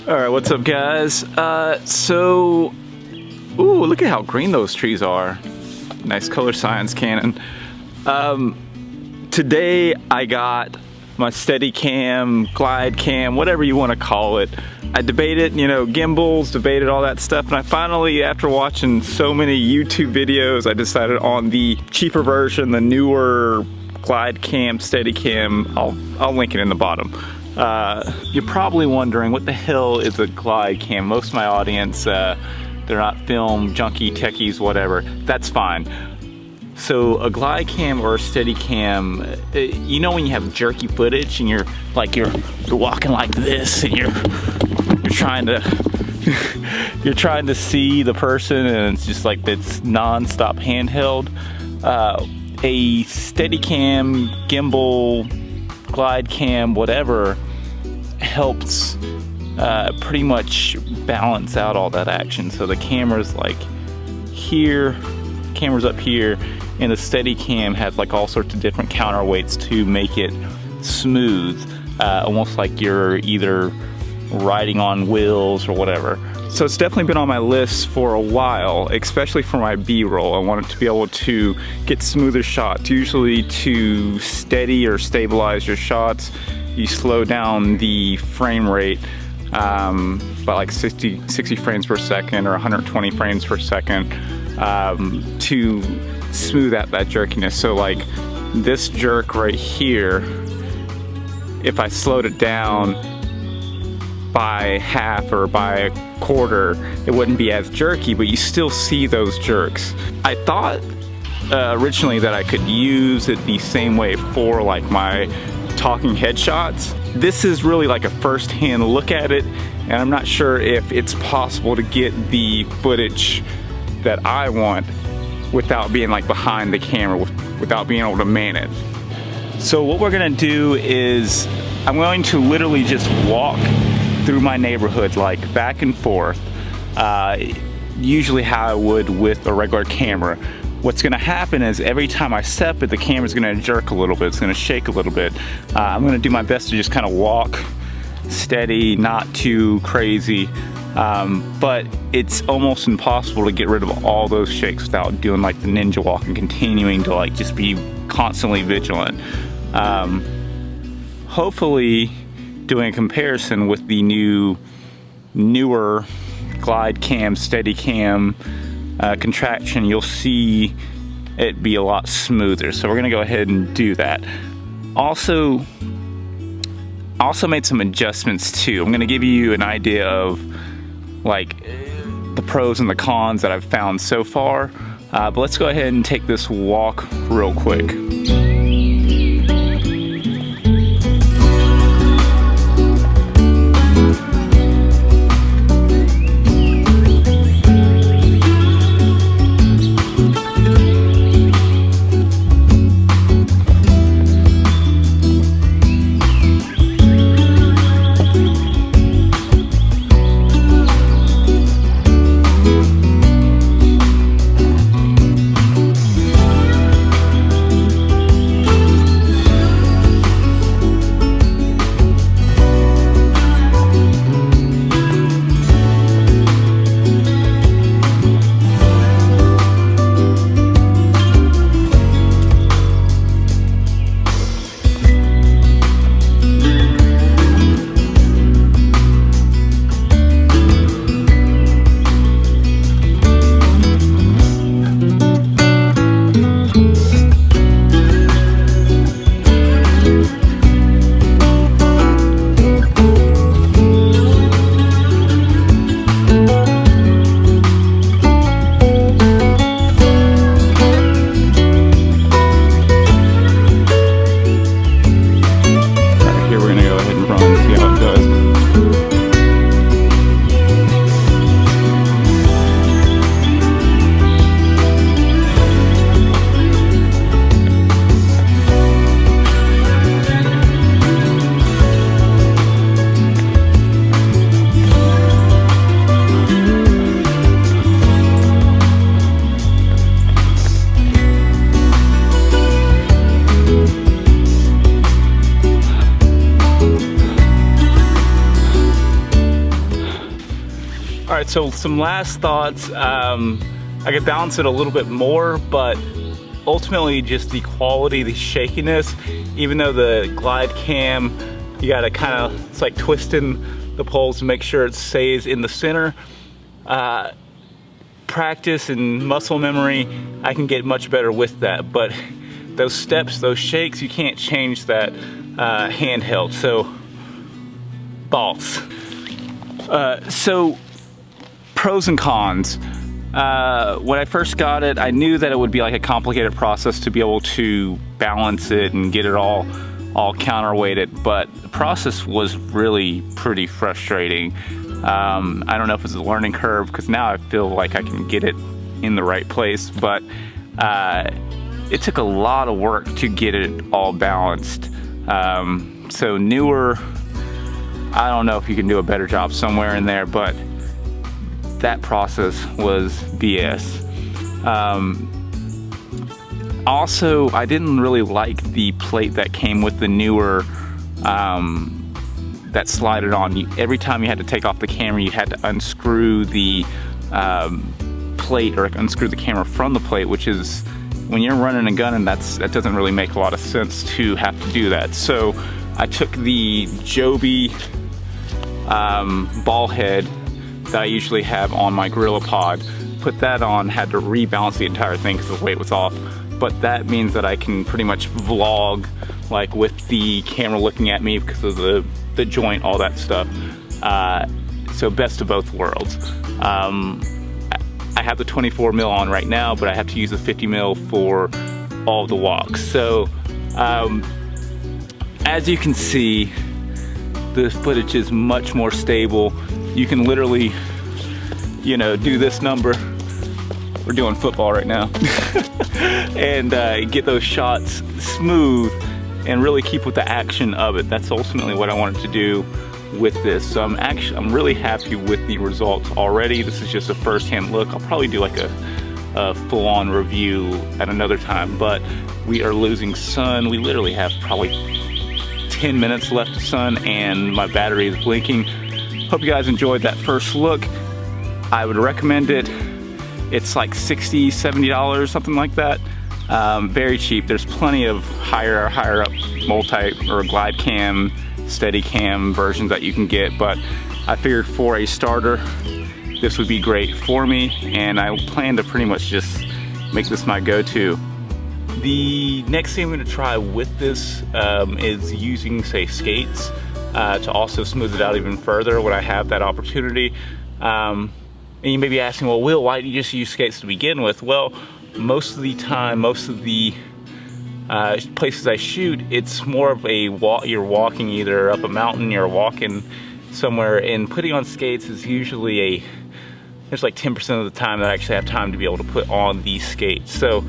Alright, what's up guys? Ooh, look at how green those trees are. Nice color science Canon. Today I got my Steadicam, glide cam, whatever you want to call it. I debated, gimbals, debated all that stuff, and I finally, after watching so many YouTube videos, I decided on the cheaper version, the Neewer glide cam, Steadicam. I'll link it in the bottom. You're probably wondering, what the hell is a glide cam? Most of my audience, they're not film junkie, techies, whatever. That's fine. So a glide cam or a Steadicam, when you have jerky footage and you're walking like this and you're trying to you're trying to see the person and it's just like it's non-stop handheld. A Steadicam, gimbal, glide cam, whatever, helps pretty much balance out all that action. So the camera's like here, camera's up here, and the Steadicam has like all sorts of different counterweights to make it smooth, almost like you're either riding on wheels or whatever. So it's definitely been on my list for a while, especially for my B-roll. I wanted to be able to get smoother shots. Usually to steady or stabilize your shots, you slow down the frame rate by like 60 frames per second or 120 frames per second to smooth out that jerkiness. So like this jerk right here, if I slowed it down by half or by a quarter, it wouldn't be as jerky, but you still see those jerks. I thought originally that I could use it the same way for like my talking headshots. This is really like a first-hand look at it, and I'm not sure if it's possible to get the footage that I want without being like behind the camera, without being able to man it. So what we're gonna do is I'm going to literally just walk through my neighborhood, like back and forth, usually how I would with a regular camera. What's gonna happen is every time I step it, the camera's gonna jerk a little bit, it's gonna shake a little bit. I'm gonna do my best to just kind of walk steady, not too crazy, but it's almost impossible to get rid of all those shakes without doing like the ninja walk and continuing to like just be constantly vigilant. Hopefully, doing a comparison with the Neewer glide cam, Steadicam contraction, you'll see it be a lot smoother. So we're gonna go ahead and do that. Also made some adjustments too. I'm gonna give you an idea of like the pros and the cons that I've found so far. But let's go ahead and take this walk real quick. All right, so some last thoughts. I could balance it a little bit more, but ultimately just the quality, the shakiness, even though the glide cam, you gotta kind of, it's like twisting the poles to make sure it stays in the center. Practice and muscle memory, I can get much better with that, but those steps, those shakes, you can't change that handheld, so balls. So pros and cons. When I first got it, I knew that it would be like a complicated process to be able to balance it and get it all counterweighted, but the process was really pretty frustrating. I don't know if it's a learning curve, because now I feel like I can get it in the right place, but it took a lot of work to get it all balanced. So Neewer, I don't know if you can do a better job somewhere in there, but that process was BS. Also, I didn't really like the plate that came with the Neewer that slided on. Every time you had to take off the camera, you had to unscrew the plate, or unscrew the camera from the plate, which is, when you're running and gunning, that doesn't really make a lot of sense to have to do that. So I took the Joby ball head that I usually have on my GorillaPod, put that on, had to rebalance the entire thing because the weight was off. But that means that I can pretty much vlog like with the camera looking at me because of the joint, all that stuff. So best of both worlds. I have the 24 mil on right now, but I have to use the 50 mil for all the walks. So as you can see, the footage is much more stable. You can literally, you know, do this number. We're doing football right now. And get those shots smooth and really keep with the action of it. That's ultimately what I wanted to do with this. So I'm really happy with the results already. This is just a first-hand look. I'll probably do like a full-on review at another time, but we are losing sun. We literally have probably 10 minutes left of sun and my battery is blinking. Hope you guys enjoyed that first look. I would recommend it. It's like $60, $70, something like that. Very cheap. There's plenty of higher up multi or glide cam, steady cam versions that you can get, but I figured for a starter, this would be great for me, and I plan to pretty much just make this my go-to. The next thing I'm going to try with this is using, say, skates to also smooth it out even further when I have that opportunity. And you may be asking, well, Will, why didn't you just use skates to begin with? Well, most of the time, most of the places I shoot, it's more of a walk. You're walking either up a mountain, you're walking somewhere, and putting on skates is usually there's like 10% of the time that I actually have time to be able to put on these skates. So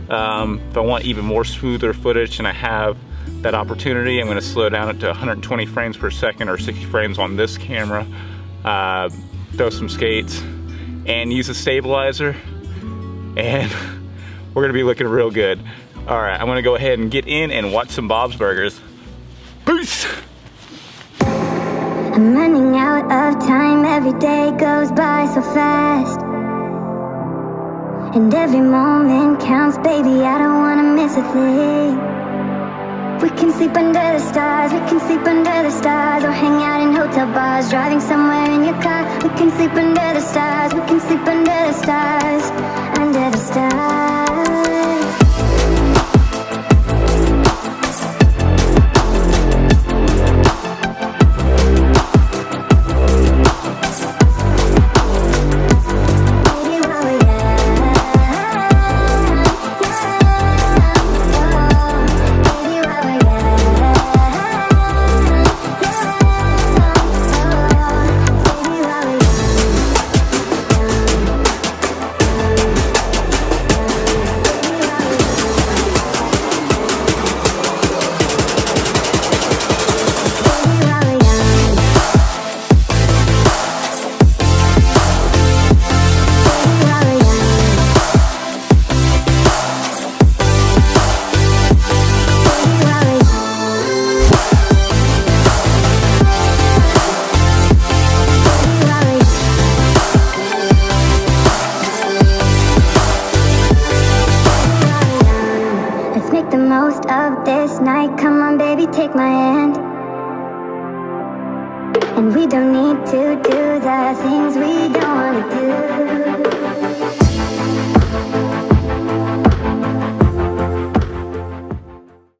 if I want even more smoother footage and I have that opportunity, I'm gonna slow down it to 120 frames per second or 60 frames on this camera, throw some skates, and use a stabilizer, and we're gonna be looking real good. All right, I'm gonna go ahead and get in and watch some Bob's Burgers. Peace! I'm running out of time, every day goes by so fast, and every moment counts, baby, I don't wanna miss a thing. We can sleep under the stars, we can sleep under the stars, or hang out in hotel bars, driving somewhere in your car. We can sleep under the stars, we can sleep under the stars, under the stars. of this night. Come on, baby, take my hand. And we don't need to do the things we don't wanna do.